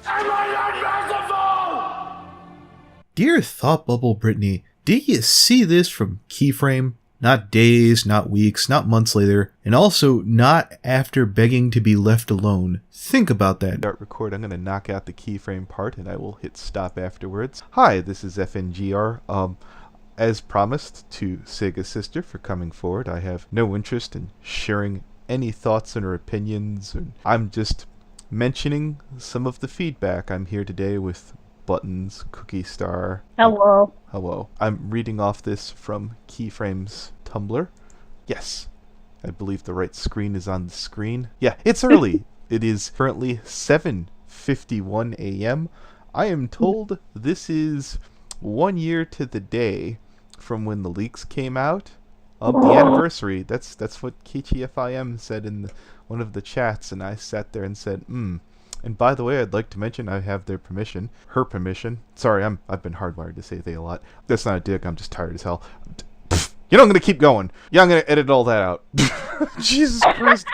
Am I unmerciful? Dear Thought Bubble Britney, do you see this from keyframe? Not days, not weeks, not months later, and also not after begging to be left alone. Think about that. Start record. I'm going to knock out the keyframe part and I will hit stop afterwards. Hi, this is FNGR. As promised to Segasister for coming forward, I have no interest in sharing any thoughts and or opinions. And I'm just mentioning some of the feedback. I'm here today with Buttons, Cookie Star. Hello. Hello. I'm reading off this from Keyframes Tumblr. Yes, I believe the right screen is on the screen. Yeah, it's early. It is currently 7:51 a.m. I am told this is 1 year to the day from when the leaks came out of the anniversary. That's what KTFIM said in one of the chats, and I sat there and said, And by the way, I'd like to mention I have their permission. Her permission. Sorry, I've been hardwired to say they a lot. That's not a dig, I'm just tired as hell. You know, I'm going to keep going. Yeah, I'm going to edit all that out. Jesus Christ.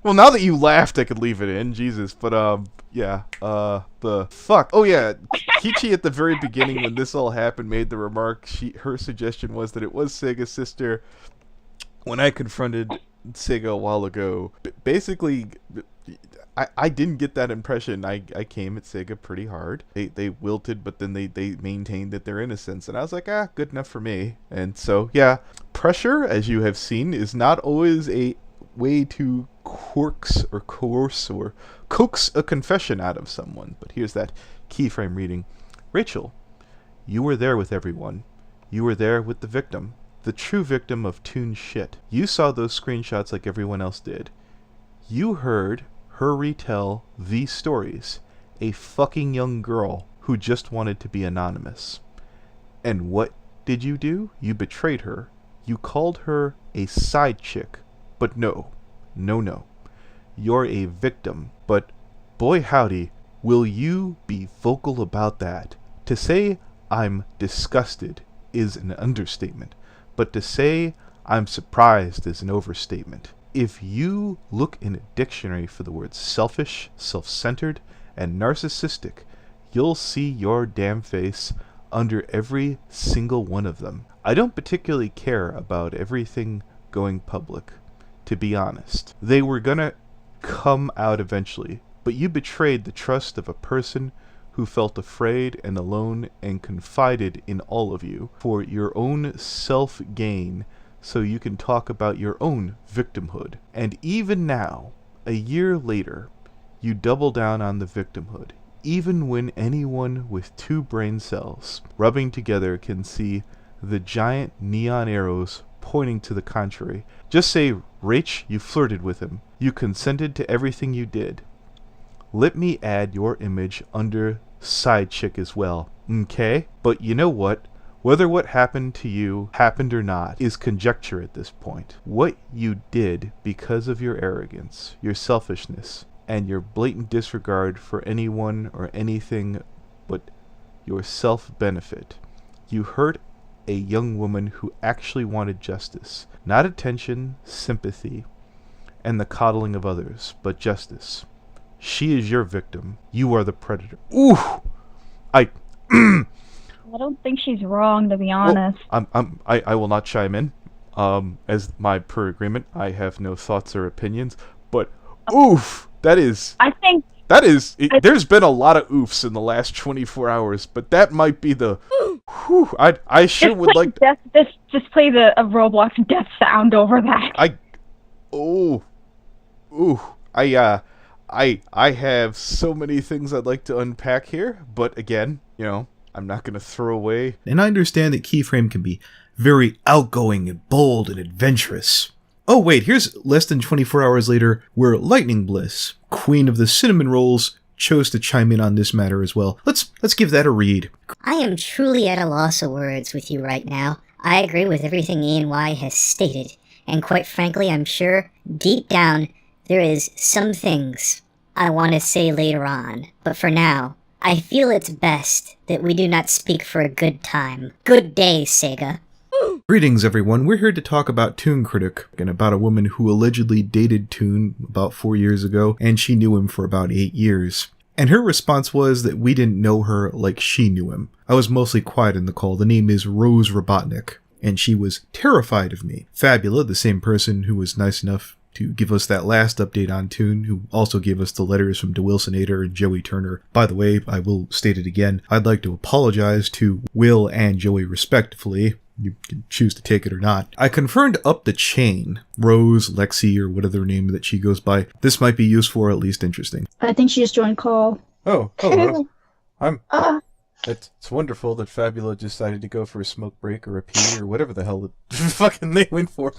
Well, now that you laughed, I could leave it in. Jesus. But, yeah. The fuck. Oh, yeah. Kichi at the very beginning when this all happened made the remark. Her suggestion was that it was Segasister. When I confronted Sega a while ago, basically, I didn't get that impression. I came at Sega pretty hard. They wilted, but then they maintained that their innocence. And I was like, good enough for me. And so, yeah, pressure, as you have seen, is not always a way to coax or coerce or coax a confession out of someone. But here's that keyframe reading. Rachel, you were there with everyone. You were there with the victim. The true victim of Toon shit. You saw those screenshots like everyone else did. You heard her retell these stories. A fucking young girl who just wanted to be anonymous. And what did you do? You betrayed her. You called her a side chick. But no. You're a victim. But boy howdy, will you be vocal about that? To say I'm disgusted is an understatement. But to say I'm surprised is an overstatement. If you look in a dictionary for the words selfish, self-centered, and narcissistic, you'll see your damn face under every single one of them. I don't particularly care about everything going public, to be honest. They were gonna come out eventually, but you betrayed the trust of a person who felt afraid and alone and confided in all of you for your own self-gain, so you can talk about your own victimhood. And even now, a year later, you double down on the victimhood, even when anyone with two brain cells rubbing together can see the giant neon arrows pointing to the contrary. Just say, Rach, you flirted with him. You consented to everything you did. Let me add your image under side chick as well, okay? But you know what? Whether what happened to you happened or not is conjecture at this point. What you did because of your arrogance, your selfishness, and your blatant disregard for anyone or anything but your self-benefit. You hurt a young woman who actually wanted justice. Not attention, sympathy, and the coddling of others, but justice. She is your victim. You are the predator. Ooh! I don't think she's wrong, to be honest. I will not chime in. As my per agreement, I have no thoughts or opinions. But oof, there's been a lot of oofs in the last 24 hours. But that might be the. Whew, I sure would like. Just play a Roblox death sound over that. I have so many things I'd like to unpack here, but again, I'm not going to throw away. And I understand that Keyframe can be very outgoing and bold and adventurous. Oh wait, here's less than 24 hours later, where Lightning Bliss, queen of the cinnamon rolls, chose to chime in on this matter as well. Let's give that a read. I am truly at a loss of words with you right now. I agree with everything E&Y has stated, and quite frankly, I'm sure, deep down, there is some things I want to say later on, but for now, I feel it's best that we do not speak for a good time. Good day, Sega. Greetings, everyone. We're here to talk about Toon Kritic, and about a woman who allegedly dated Toon about 4 years ago, and she knew him for about 8 years. And her response was that we didn't know her like she knew him. I was mostly quiet in the call. The name is Rose Robotnik, and she was terrified of me. Fabula, the same person who was nice enough to give us that last update on Toon, who also gave us the letters from DeWilsonator and Joey Turner. By the way, I will state it again, I'd like to apologize to Will and Joey respectively. You can choose to take it or not. I confirmed up the chain, Rose, Lexi, or whatever name that she goes by. This might be useful or at least interesting. I think she just joined call. Oh, hello. It's wonderful that Fabula decided to go for a smoke break or a pee or whatever the hell the fucking they went for.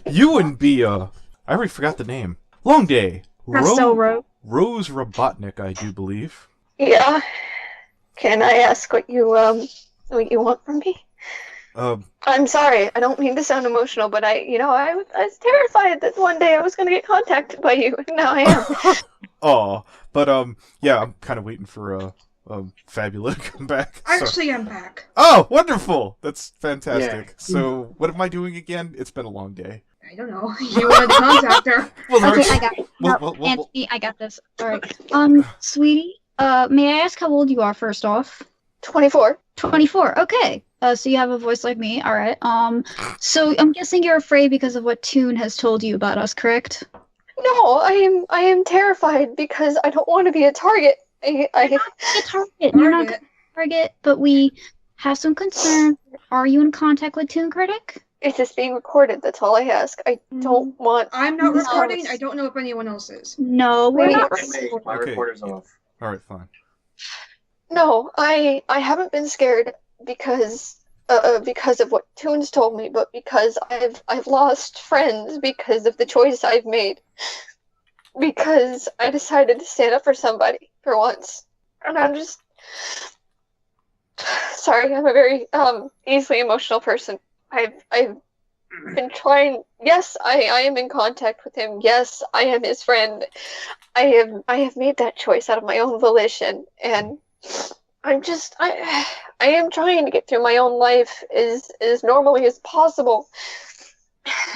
You and be, I already forgot the name. Long day. Rose Robotnik, I do believe. Yeah. Can I ask what you want from me? I'm sorry. I don't mean to sound emotional, but I was terrified that one day I was going to get contacted by you, and now I am. Oh, but yeah, I'm kind of waiting for Fabula to come back. Actually, I'm back. Oh, wonderful! That's fantastic. Yeah. So, what am I doing again? It's been a long day. I don't know. You wanted to contact her. Well, Okay, I got it. No, Anthony, I got this. Alright. Sweetie, may I ask how old you are first off? 24. 24, okay. So you have a voice like me, alright. So I'm guessing you're afraid because of what Toon has told you about us, correct? No, I am terrified because I don't want to be a target. You're not a target. You're not a target, but we have some concern. Are you in contact with Toon Kritic? It's just being recorded, that's all I ask. I don't want... I'm not recording. I don't know if anyone else is. No, we're not. My recorder's off. Alright, fine. No, I haven't been scared because of what Toons told me, but because I've lost friends because of the choice I've made. Because I decided to stand up for somebody for once. And I'm just... Sorry, I'm a very easily emotional person. I've been trying... Yes, I am in contact with him. Yes, I am his friend. I have made that choice out of my own volition, and I am trying to get through my own life as normally as possible.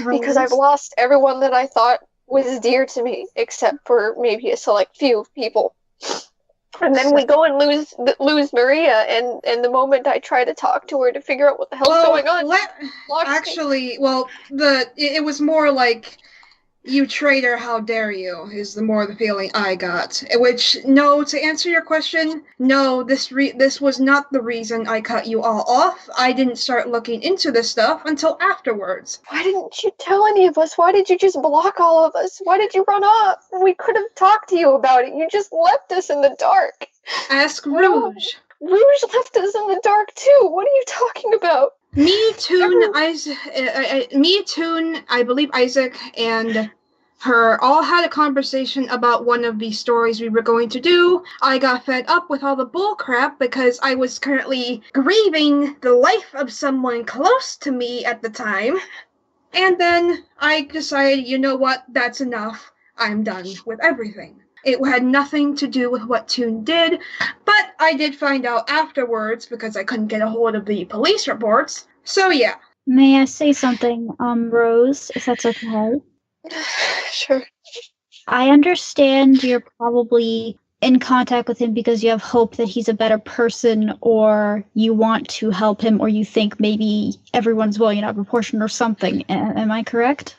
Because I've lost everyone that I thought was dear to me, except for maybe a select few people. And then we go and lose Maria, and the moment I try to talk to her to figure out what the hell's going on, it was more like, you traitor, how dare you, is the feeling I got. Which, no, to answer your question, no, this was not the reason I cut you all off. I didn't start looking into this stuff until afterwards. Why didn't you tell any of us? Why did you just block all of us? Why did you run off? We could have talked to you about it. You just left us in the dark. Ask Rouge. Rouge left us in the dark too. What are you talking about? Me, Toon, I believe Isaac, and her all had a conversation about one of the stories we were going to do. I got fed up with all the bullcrap because I was currently grieving the life of someone close to me at the time. And then I decided, you know what, that's enough. I'm done with everything. It had nothing to do with what Toon did, but I did find out afterwards because I couldn't get a hold of the police reports. So yeah. May I say something, Rose, if that's okay? Sure. I understand you're probably in contact with him because you have hope that he's a better person, or you want to help him, or you think maybe everyone's willing out of proportion or something. Am I correct?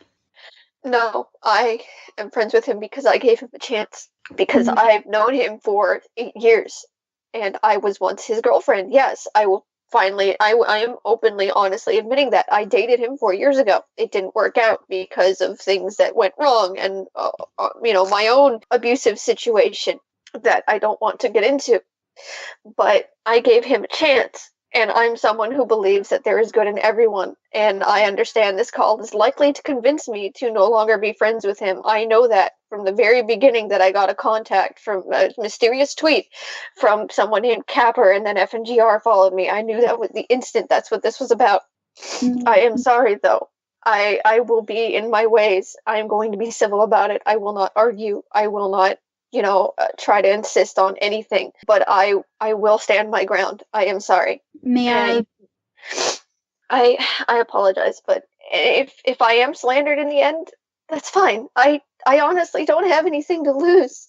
No, I am friends with him because I gave him a chance. Because I've known him for 8 years, and I was once his girlfriend. Yes, I will finally, I am openly, honestly admitting that. I dated him 4 years ago. It didn't work out because of things that went wrong, and, my own abusive situation that I don't want to get into. But I gave him a chance. And I'm someone who believes that there is good in everyone. And I understand this call is likely to convince me to no longer be friends with him. I know that from the very beginning that I got a contact from a mysterious tweet from someone named Capper, and then FNGR followed me. I knew that was the instant that's what this was about. I am sorry, though. I will be in my ways. I am going to be civil about it. I will not argue. I will not try to insist on anything, but I will stand my ground. I am sorry. May I apologize, but if I am slandered in the end, that's fine. I honestly don't have anything to lose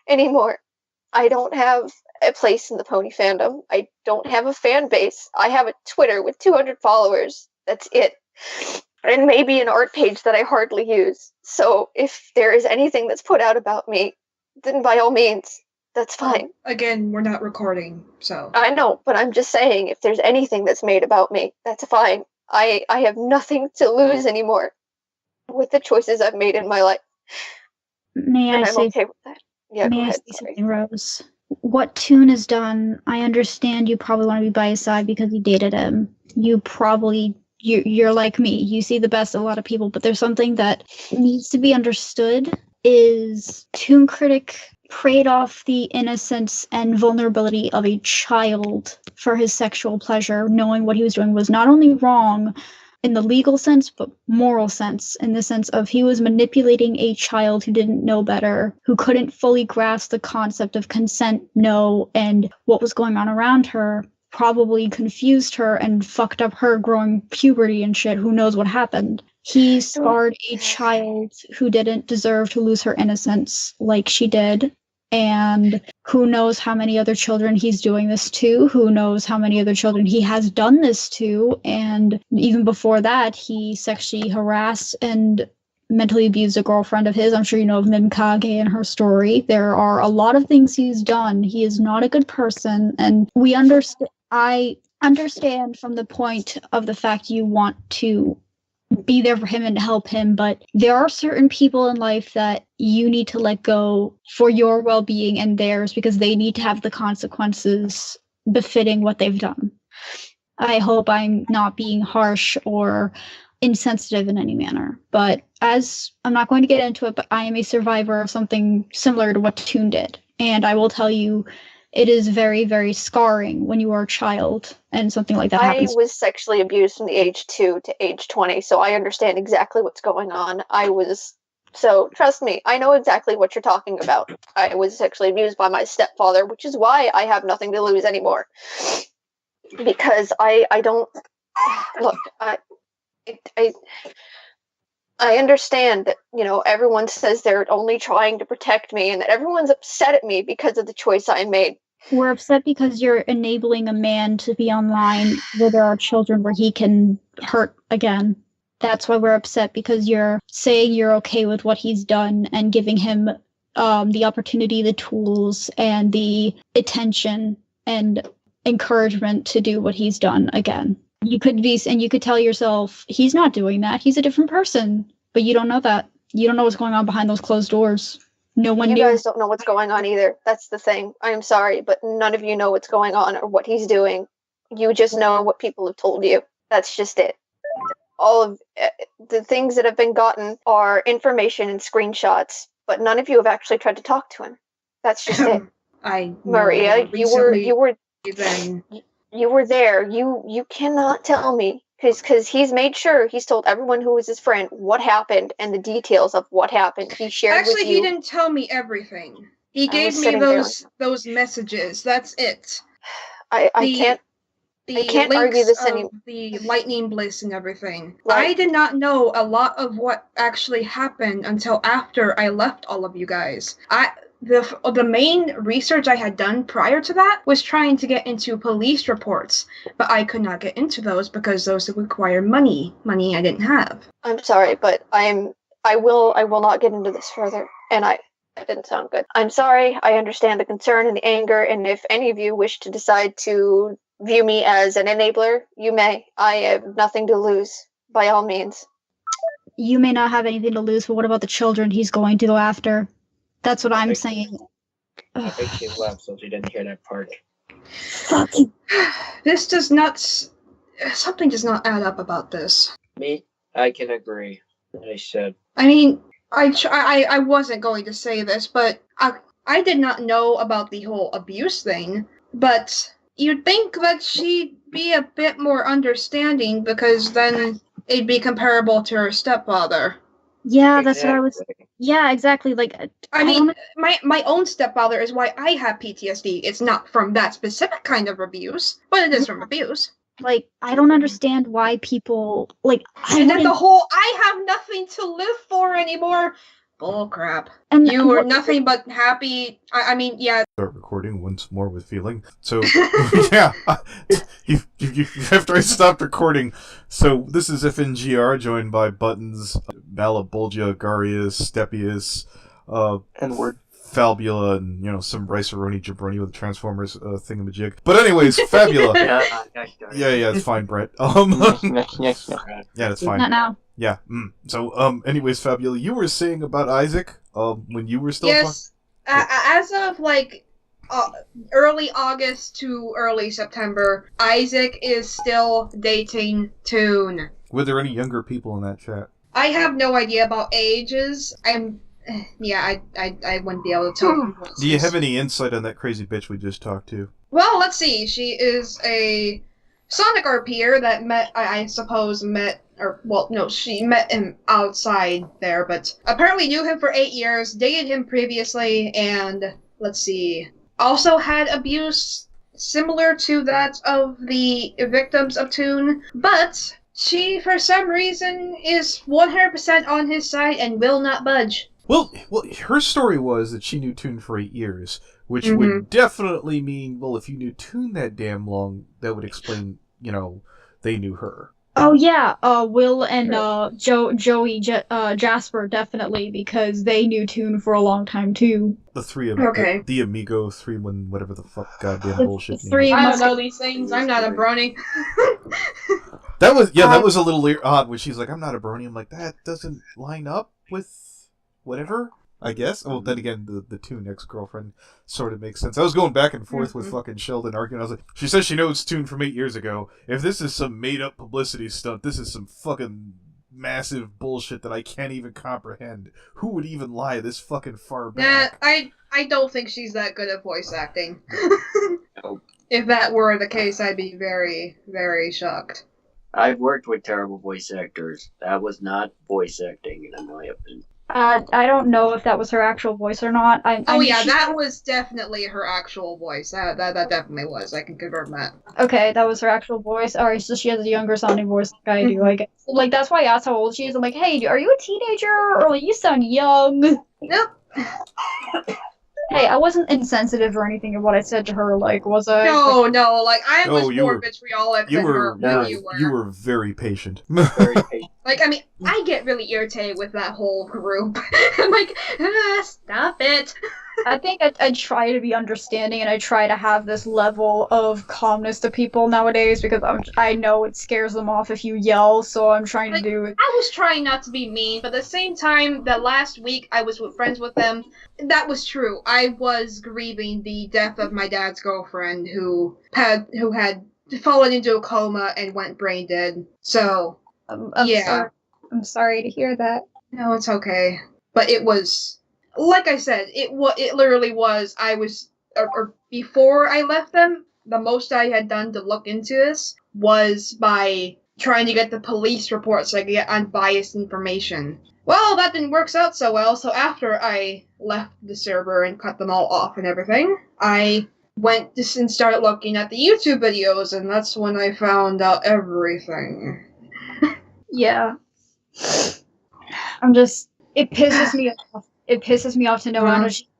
anymore. I don't have a place in the pony fandom. I don't have a fan base. I have a Twitter with 200 followers. That's it. And maybe an art page that I hardly use. So if there is anything that's put out about me, then by all means, that's fine. Again, we're not recording, so. I know, but I'm just saying, if there's anything that's made about me, that's fine. I have nothing to lose anymore with the choices I've made in my life. May And I I'm say, okay with that. Yeah, go may I ahead. say Sorry. something, Rose? What Toon has done, I understand you probably want to be by his side because you dated him. You're like me. You see the best of a lot of people, but there's something that needs to be understood is Toon Kritic preyed off the innocence and vulnerability of a child for his sexual pleasure, knowing what he was doing was not only wrong in the legal sense, but moral sense, in the sense of he was manipulating a child who didn't know better, who couldn't fully grasp the concept of consent, no, and what was going on around her, probably confused her and fucked up her growing puberty and shit. Who knows what happened? He scarred a child who didn't deserve to lose her innocence like she did. And who knows how many other children he's doing this to, who knows how many other children he has done this to. And even before that, he sexually harassed and mentally abused a girlfriend of his. I'm sure you know of Mimkage and her story. There are a lot of things he's done. He is not a good person. And I understand from the point of the fact you want to be there for him and help him, but there are certain people in life that you need to let go for your well-being and theirs, because they need to have the consequences befitting what they've done. I hope I'm not being harsh or insensitive in any manner, but as I'm not going to get into it, but I am a survivor of something similar to what Toon did, and I will tell you, it is very, very scarring when you are a child and something like that happens. I was sexually abused from the age 2 to age 20, so I understand exactly what's going on. So trust me, I know exactly what you're talking about. I was sexually abused by my stepfather, which is why I have nothing to lose anymore. Because I don't look. I understand that, everyone says they're only trying to protect me and that everyone's upset at me because of the choice I made. We're upset because you're enabling a man to be online where there are children where he can hurt again. That's why we're upset, because you're saying you're okay with what he's done and giving him the opportunity, the tools, and the attention and encouragement to do what he's done again. You could tell yourself, he's not doing that. He's a different person. But you don't know that. You don't know what's going on behind those closed doors. No one knew. You guys don't know what's going on either. That's the thing. I'm sorry, but none of you know what's going on or what he's doing. You just know what people have told you. That's just it. All of the things that have been gotten are information and screenshots, but none of you have actually tried to talk to him. That's just it. Maria, you were there. You cannot tell me, because he's made sure he's told everyone who was his friend what happened and the details of what happened. He shared with you. Actually, he didn't tell me everything. He gave me those messages. That's it. I can't argue this anymore. The lightning bliss and everything. Right. I did not know a lot of what actually happened until after I left all of you guys. The main research I had done prior to that was trying to get into police reports, but I could not get into those because those require money I didn't have. I'm sorry, but I will not get into this further, and that didn't sound good. I'm sorry, I understand the concern and the anger, and if any of you wish to decide to view me as an enabler, you may. I have nothing to lose, by all means. You may not have anything to lose, but what about the children he's going to go after? That's what I'm saying. I think she left, so she didn't hear that part. Fucking. This does not. Something does not add up about this. Me? I can agree. I said. I mean, I wasn't going to say this, but I did not know about the whole abuse thing, but you'd think that she'd be a bit more understanding, because then it'd be comparable to her stepfather. Yeah, that's what I was. Yeah, exactly. Like, I mean, my own stepfather is why I have PTSD. It's not from that specific kind of abuse, but it is from abuse. Like, I don't understand why people, like... And then the whole, I have nothing to live for anymore. Bullcrap. And You were what- nothing but happy. I mean, yeah. Start recording once more with feeling. So, yeah, after I stopped recording, so this is FNGR, joined by Buttons, Malabulgia, Garius, Stepious, N-word. Fabula, and, some rice-a-roni jabroni with a Transformers thingamajig. But anyways, Fabula. Yeah, it's fine, Brett. Yeah, that's fine. Not now. Yeah. So, anyways, Fabula, you were saying about Isaac, when you were still Yes. As of early August to early September, Isaac is still dating Toon. Were there any younger people in that chat? I have no idea about ages. I wouldn't be able to tell. Do you have any insight on that crazy bitch we just talked to? Well, let's see. She is a Sonic RPer that she met him outside there, but apparently knew him for 8 years, dated him previously, and let's see, also had abuse similar to that of the victims of Toon, but she, for some reason, is 100% on his side and will not budge. Well, her story was that she knew Toon for 8 years, which would definitely mean, well, if you knew Toon that damn long, that would explain, they knew her. Oh yeah, Will and Joey Jasper definitely, because they knew Toon for a long time too. The three of Okay. the Amigo, whatever the fuck goddamn bullshit. three I don't must- know these things. I'm not a brony. That was a little odd when she's like, "I'm not a brony." I'm like, that doesn't line up with whatever. I guess. Well, then again, the Toon ex-girlfriend sort of makes sense. I was going back and forth with fucking Sheldon arguing. I was like, she says she knows Toon from 8 years ago. If this is some made-up publicity stunt, this is some fucking massive bullshit that I can't even comprehend. Who would even lie this fucking far back? I don't think she's that good at voice acting. If that were the case, I'd be very, very shocked. I've worked with terrible voice actors. That was not voice acting, in my opinion. I don't know if that was her actual voice or not. That was definitely her actual voice. That definitely was. I can confirm that. Okay, that was her actual voice. Alright, so she has a younger sounding voice like I do, I guess. Like, that's why I asked how old she is. I'm like, hey, are you a teenager? Or like, you sound young. Nope. Hey, I wasn't insensitive or anything in what I said to her, like, was I? No, like, I was you more were- vitriolic You than her. were Than you were. you were very patient. Very patient. Like, I mean, I get really irritated with that whole group. I'm like, stop it. I think I try to be understanding and I try to have this level of calmness to people nowadays because I know it scares them off if you yell, so I'm trying to do it. I was trying not to be mean, but at the same time, the last week I was friends with them, that was true. I was grieving the death of my dad's girlfriend who had fallen into a coma and went brain dead. So, yeah. I'm sorry to hear that. No, it's okay. But it was, like I said, it literally was, before I left them, the most I had done to look into this was by trying to get the police reports so I could get unbiased information. Well, that didn't work out so well, so after I left the server and cut them all off and everything, I went and started looking at the YouTube videos, and that's when I found out everything. Yeah. It pisses me off. It pisses me off to know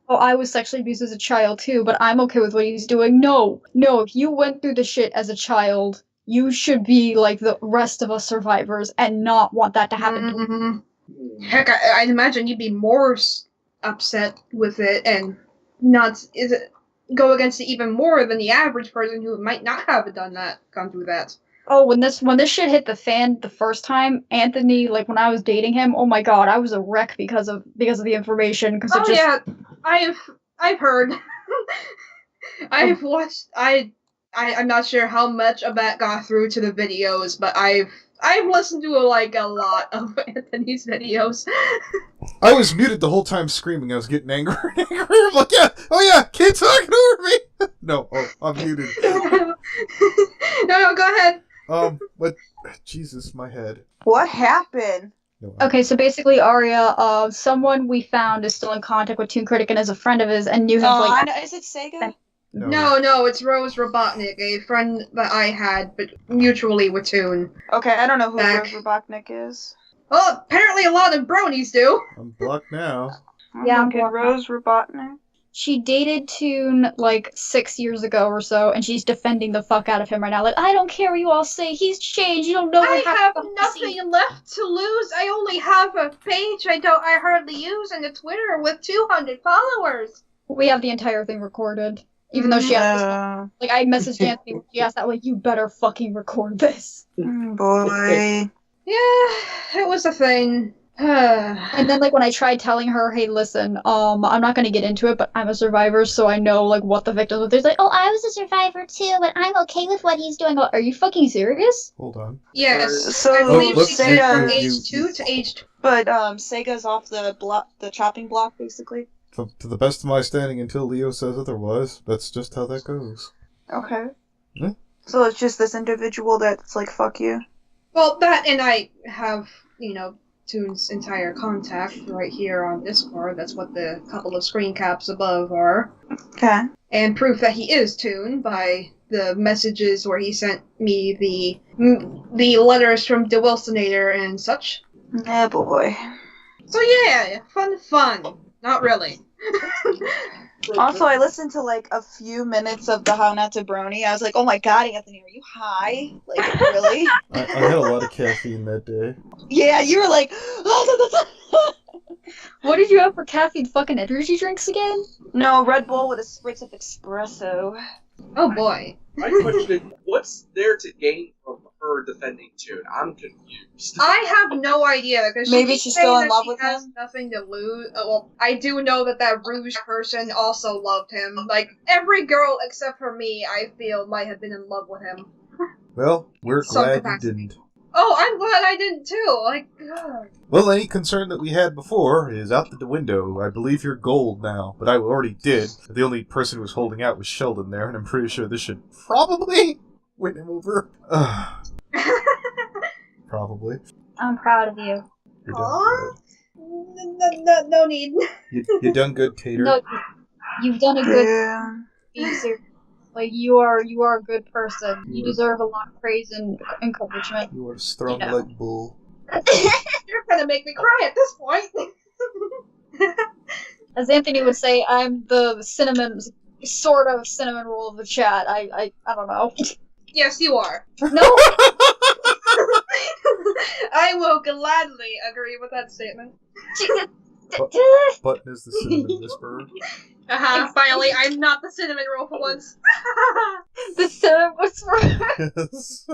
I was sexually abused as a child too, but I'm okay with what he's doing. No, if you went through the shit as a child, you should be like the rest of us survivors and not want that to happen. Mm-hmm. Heck, I'd imagine you'd be more upset with it and go against it even more than the average person who might not have gone through that. Oh, when this shit hit the fan the first time, Anthony, like when I was dating him, oh my god, I was a wreck because of the information. Yeah, I've heard. I've watched. I'm not sure how much of that got through to the videos, but I've listened to a lot of Anthony's videos. I was muted the whole time screaming. I was getting angry. I'm like, keep talking over me. No, I'm muted. No, go ahead. But Jesus, my head. What happened? Okay, so basically, Arya, someone we found is still in contact with Toon Kritic and is a friend of his and knew him Is it Sega? No, it's Rose Robotnik, a friend that I had, but mutually with Toon. Okay, I don't know who Rose Robotnik is. Well, apparently a lot of bronies do. I'm blocked now. Yeah, Look at Rose Robotnik. She dated Toon like 6 years ago or so, and she's defending the fuck out of him right now. Like, I don't care what you all say. He's changed. You don't know what I have happened. nothing left to lose. I only have a page I hardly use and a Twitter with 200 followers. We have the entire thing recorded. Even though she asked, like, I messaged Anthony when she asked that, like, you better fucking record this. Boy. Yeah, it was a thing. And then, like, when I tried telling her, hey, listen, I'm not gonna get into it, but I'm a survivor, so I know, like, what the victims are. There's like, oh, I was a survivor too, but I'm okay with what he's doing. Are you fucking serious? Hold on. Yes. So I believe look, she said from you- age 2 to age 12. But Sega's off the chopping block, basically. To the best of my standing until Leo says otherwise. That's just how that goes. Okay. Yeah. So it's just this individual that's like, fuck you. Well, that and I have, Toon's entire contact right here on Discord. That's what the couple of screen caps above are. Okay. And proof that he is Toon by the messages where he sent me the letters from the Wilsonator and such. Yeah, boy. So yeah, fun. Not really. Also, I listened to like a few minutes of the How Not To Brony. I was like, oh my god, Anthony, are you high? Like, really? I had a lot of caffeine that day. Yeah, you were like... What did you have for caffeine? Fucking energy drinks again? No, Red Bull with a spritz of espresso. Oh boy. My question: what's there to gain from her defending Toon? I'm confused. I have no idea because Maybe she's still in love with has him? nothing to lose. Well, I do know that Rouge person also loved him. Like every girl except for me, I feel might have been in love with him. Well, we're Some glad you capacity. didn't. Oh, I'm glad I didn't too. Like, God. Well, any concern that we had before is out the window. I believe you're gold now, but I already did. The only person who was holding out was Sheldon there, and I'm pretty sure this should probably win him over. Probably. I'm proud of you. You're done good. No need. You done good, Tater. No, you've done a good Yeah. user. Like, you are a good person. You deserve a lot of praise and encouragement. You are strong You know. like bull. You're gonna make me cry at this point. As Anthony would say, I'm the sort of cinnamon roll of the chat. I don't know. Yes, you are. No! I will gladly agree with that statement. Button is the cinnamon whisperer. Finally, I'm not the cinnamon roll for once. The cinnamon whisperer. Yes.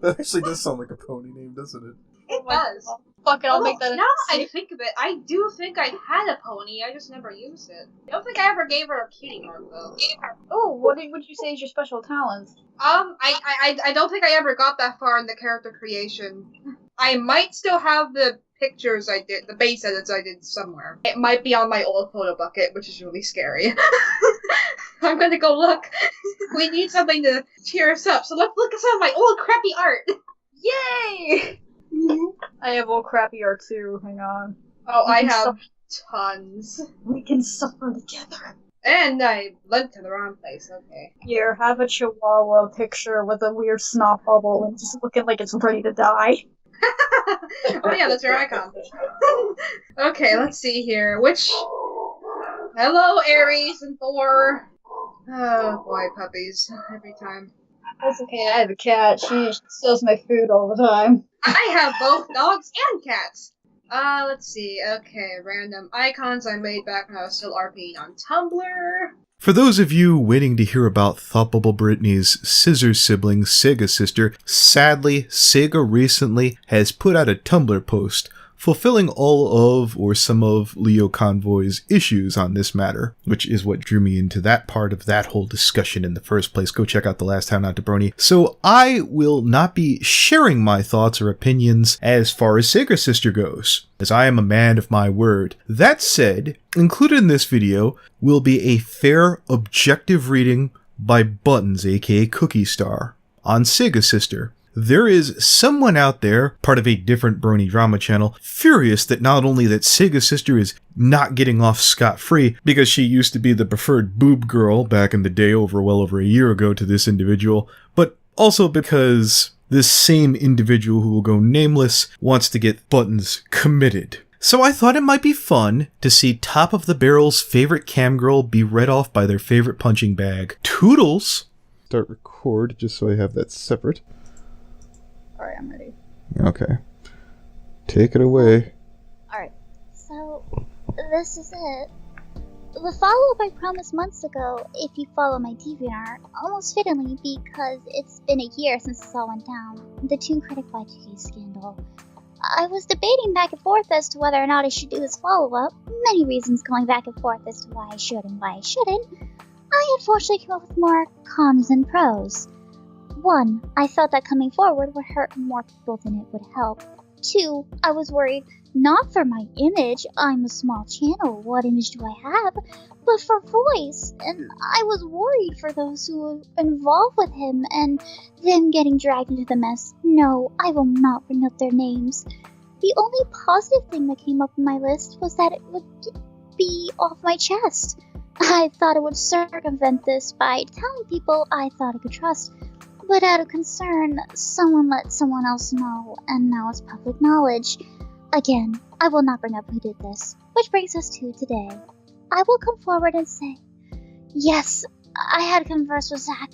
That actually does sound like a pony name, doesn't it? It does. Fuck it, I'll make that. Now that I think of it, I do think I had a pony. I just never used it. I don't think I ever gave her a cutie mark though. Oh, what would you say is your special talent? I don't think I ever got that far in the character creation. I might still have the pictures I did, the base edits I did somewhere. It might be on my old photo bucket, which is really scary. I'm gonna go look. We need something to cheer us up, so let's look at some of my old crappy art. Yay! I have old crappy art too. Hang on. Oh, We I can have tons. We can suffer together. And I went to the wrong place, okay. Here, have a chihuahua picture with a weird snot bubble and just looking like it's ready to die. Oh yeah, that's your icon. Okay, let's see here. Hello, Aries and Thor. Oh boy, puppies. Every time. That's okay, I have a cat. She steals my food all the time. I have both dogs and cats. Let's see. Okay, random icons I made back when I was still RPing on Tumblr. For those of you waiting to hear about Thoughtbubble Britney's scissor sibling, Segasister, sadly, Sega recently has put out a Tumblr post fulfilling all of or some of Leo Convoy's issues on this matter, which is what drew me into that part of that whole discussion in the first place. Go check out the last How Not To Brony. So I will not be sharing my thoughts or opinions as far as Segasister goes, as I am a man of my word. That said, included in this video will be a fair, objective reading by Buttons, aka Cookie Star, on Segasister. There is someone out there, part of a different Brony drama channel, furious that not only that Segasister is not getting off scot-free because she used to be the preferred boob girl back in the day well over a year ago to this individual, but also because this same individual who will go nameless wants to get Buttons committed. So I thought it might be fun to see Top of the Barrel's favorite cam girl be read off by their favorite punching bag, Toodles. Start record just so I have that separate. Alright, I'm ready. Okay. Take it away. Alright, so this is it. The follow-up I promised months ago, if you follow my DeviantArt, almost fittingly because it's been a year since this all went down, the Toon Kritic Y2K scandal. I was debating back and forth as to whether or not I should do this follow-up, many reasons going back and forth as to why I should and why I shouldn't. I unfortunately came up with more cons than pros. 1, I felt that coming forward would hurt more people than it would help. 2, I was worried not for my image, I'm a small channel, what image do I have, but for voice, and I was worried for those who were involved with him and them getting dragged into the mess. No, I will not bring up their names. The only positive thing that came up in my list was that it would be off my chest. I thought it would circumvent this by telling people I thought I could trust, but out of concern, someone let someone else know, and now it's public knowledge. Again, I will not bring up who did this, which brings us to today. I will come forward and say, yes, I had conversed with Zach,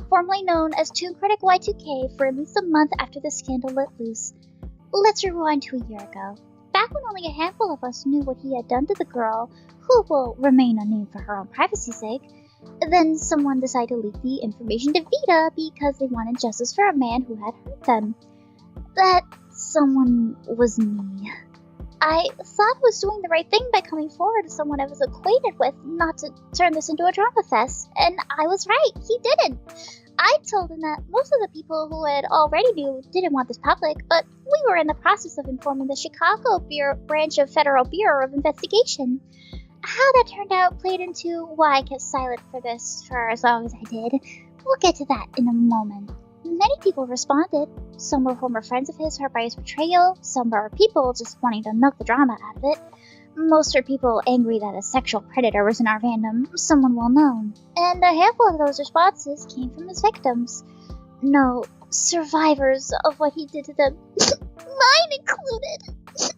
formerly known as Toon Kritic Y2K, for at least a month after the scandal let loose. Let's rewind to a year ago, back when only a handful of us knew what he had done to the girl, who will remain unnamed for her own privacy's sake. Then someone decided to leak the information to Vita because they wanted justice for a man who had hurt them. That someone was me. I thought I was doing the right thing by coming forward to someone I was acquainted with, not to turn this into a drama fest, and I was right, he didn't. I told him that most of the people who had already knew didn't want this public, but we were in the process of informing the Chicago branch of Federal Bureau of Investigation. How that turned out played into why I kept silent for this for as long as I did. We'll get to that in a moment. Many people responded. Some were former friends of his hurt by his betrayal, some were people just wanting to milk the drama out of it. Most are people angry that a sexual predator was in our fandom, someone well known. And a handful of those responses came from his victims. No, survivors of what he did to them. Mine included.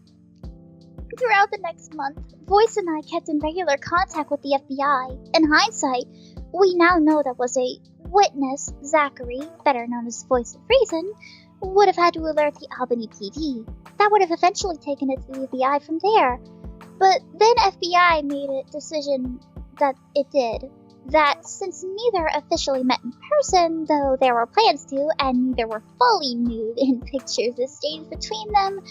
Throughout the next month, Voice and I kept in regular contact with the FBI. In hindsight, we now know that was a witness, Zachary, better known as Voice of Reason, would have had to alert the Albany PD. That would have eventually taken it to the FBI from there. But then FBI made a decision that it did. That since neither officially met in person, though there were plans to, and neither were fully nude in pictures exchanged between them,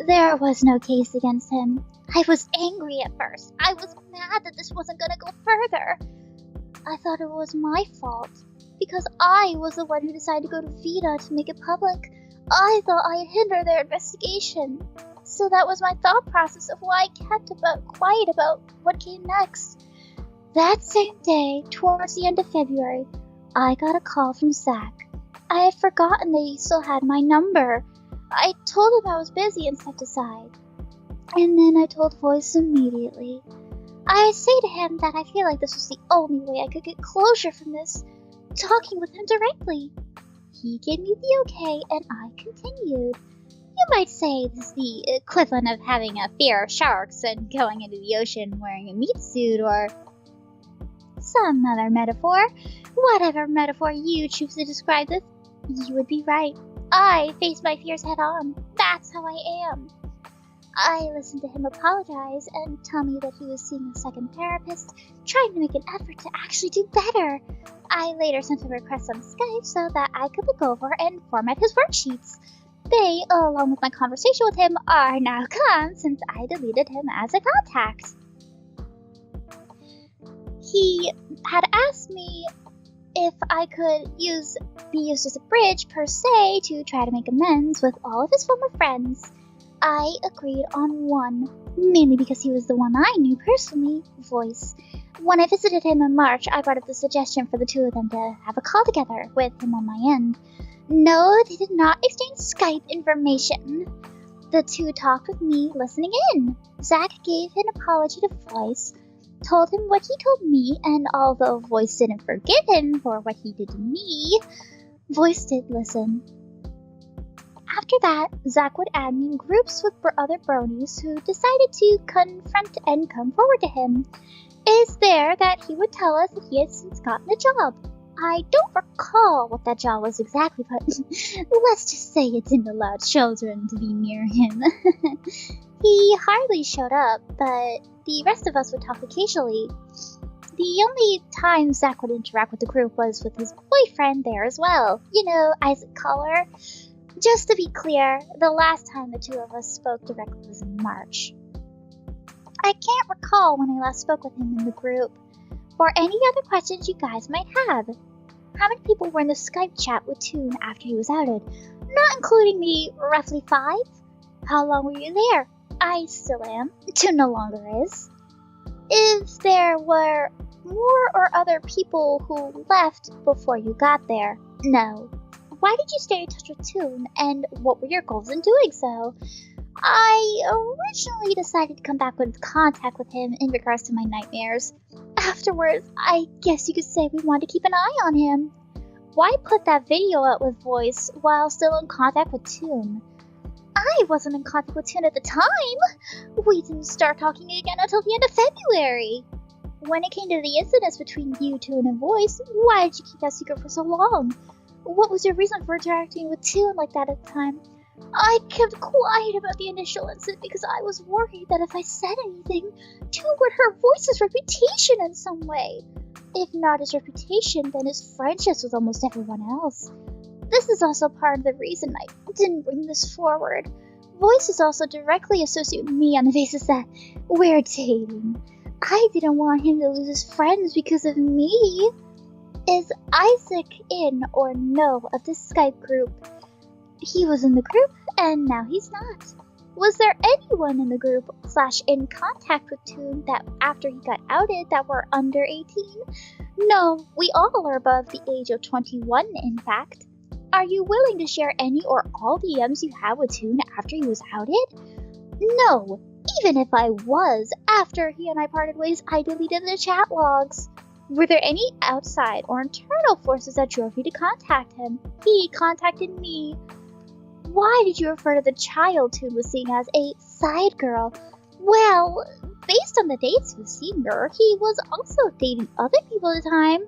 there was no case against him. I was angry at first. I was mad that this wasn't gonna go further. I thought it was my fault, because I was the one who decided to go to Vita to make it public. I thought I had hindered their investigation. So that was my thought process of why I kept quiet about what came next. That same day, towards the end of February, I got a call from Zach. I had forgotten that he still had my number. I told him I was busy and stepped aside. And then I told Voice immediately. I say to him that I feel like this was the only way I could get closure from this, talking with him directly. He gave me the okay, and I continued. You might say this is the equivalent of having a fear of sharks and going into the ocean wearing a meat suit, or some other metaphor. Whatever metaphor you choose to describe this, you would be right. I face my fears head on. That's how I am. I listened to him apologize and tell me that he was seeing a second therapist, trying to make an effort to actually do better. I later sent a request on Skype so that I could look over and format his worksheets. They, along with my conversation with him, are now gone since I deleted him as a contact. He had asked me if I could be used as a bridge, per se, to try to make amends with all of his former friends. I agreed on one, mainly because he was the one I knew personally, Voice. When I visited him in March, I brought up the suggestion for the two of them to have a call together with him on my end. No, they did not exchange Skype information. The two talked with me listening in. Zach gave an apology to Voice, told him what he told me, and although Voice didn't forgive him for what he did to me, Voice did listen. After that, Zach would add me in groups with other bronies who decided to confront and come forward to him. It is there that he would tell us that he had since gotten a job. I don't recall what that job was exactly, but let's just say it didn't allow children to be near him. He hardly showed up, but the rest of us would talk occasionally. The only time Zach would interact with the group was with his boyfriend there as well. You know, Isaac Collar. Just to be clear, the last time the two of us spoke directly was in March. I can't recall when I last spoke with him in the group, or any other questions you guys might have. How many people were in the Skype chat with Toon after he was outed? Not including me, roughly 5? How long were you there? I still am. Toon no longer is. If there were more or other people who left before you got there? No. Why did you stay in touch with Toon, and what were your goals in doing so? I originally decided to come back into contact with him in regards to my nightmares. Afterwards, I guess you could say we wanted to keep an eye on him. Why put that video out with voice while still in contact with Toon? I wasn't in contact with Toon at the time. We didn't start talking again until the end of February. When it came to the incidents between you, Toon, and Voice, why did you keep that secret for so long? What was your reason for interacting with Toon like that at the time? I kept quiet about the initial incident because I was worried that if I said anything, Toon would hurt Voice's reputation in some way. If not his reputation, then his friendships with almost everyone else. This is also part of the reason I didn't bring this forward. Voice is also directly associated with me on the basis that we're dating. I didn't want him to lose his friends because of me. Is Isaac in or no of this Skype group? He was in the group, and now he's not. Was there anyone in the group / in contact with Toon that after he got outed that were under 18? No, we all are above the age of 21, in fact. Are you willing to share any or all DMs you had with Toon after he was outed? No, even if I was, after he and I parted ways, I deleted the chat logs. Were there any outside or internal forces that drove you to contact him? He contacted me. Why did you refer to the child Toon was seeing as a side girl? Well, based on the dates he was seeing her, he was also dating other people at the time.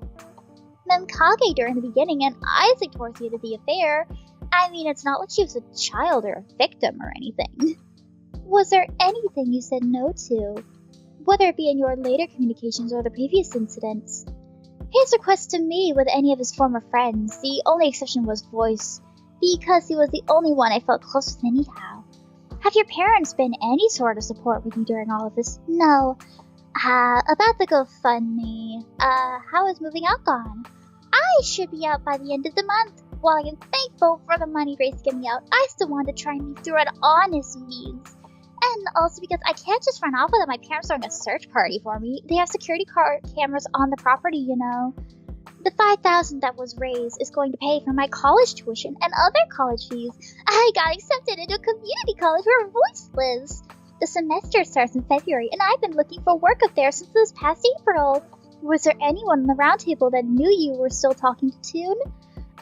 Memkage during the beginning and Isaac towards the end of the affair. I mean, it's not like she was a child or a victim or anything. Was there anything you said no to? Whether it be in your later communications or the previous incidents. His request to me with any of his former friends, the only exception was Voice, because he was the only one I felt close with anyhow. Have your parents been any sort of support with you during all of this? No. About the GoFundMe, how is moving out gone? I should be out by the end of the month. While I am thankful for the money raised to get me out, I still want to try and move through an honest means. And also because I can't just run off without my parents throwing a search party for me. They have security cameras on the property, you know. The $5,000 that was raised is going to pay for my college tuition and other college fees. I got accepted into a community college where Voice lives. The semester starts in February, and I've been looking for work up there since this past April. Was there anyone in the round table that knew you were still talking to Toon?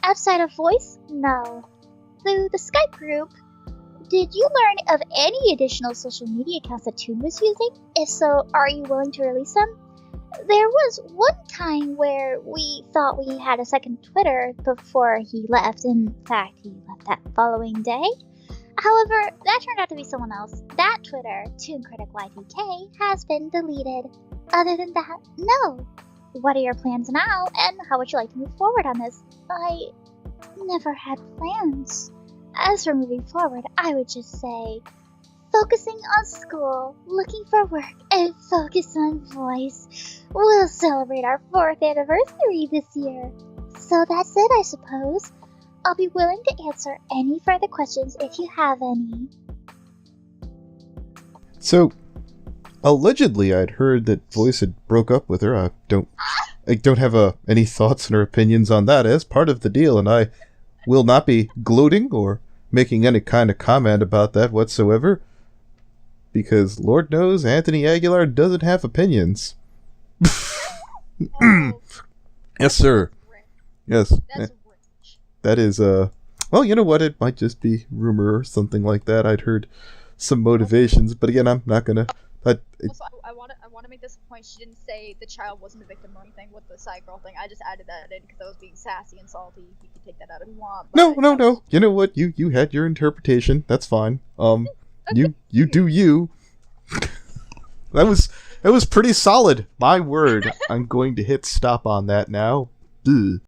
Outside of Voice? No. Through the Skype group, did you learn of any additional social media accounts that Toon was using? If so, are you willing to release them? There was one time where we thought we had a second Twitter before he left. In fact, he left that following day. However, that turned out to be someone else. That Twitter, Toon Kritic YTK, has been deleted. Other than that, no. What are your plans now, and how would you like to move forward on this? I never had plans. As for moving forward, I would just say, focusing on school, looking for work, and focus on Voice. We'll celebrate our 4th anniversary this year. So that's it, I suppose. I'll be willing to answer any further questions if you have any. So, allegedly I'd heard that Voice had broke up with her. I don't have any thoughts or opinions on that as part of the deal, and I will not be gloating or making any kind of comment about that whatsoever, because Lord knows Anthony Aguilar doesn't have opinions. Yes, sir. Yes. That is Well, you know what? It might just be rumor or something like that. I'd heard some motivations, but again, I'm not gonna. Also, I want to make this point. She didn't say the child wasn't a victim or anything with the side girl thing. I just added that in because I was being sassy and salty. You can take that out if you want. No. You know what? You had your interpretation. That's fine. You do you. That was pretty solid. My word. I'm going to hit stop on that now. Ugh.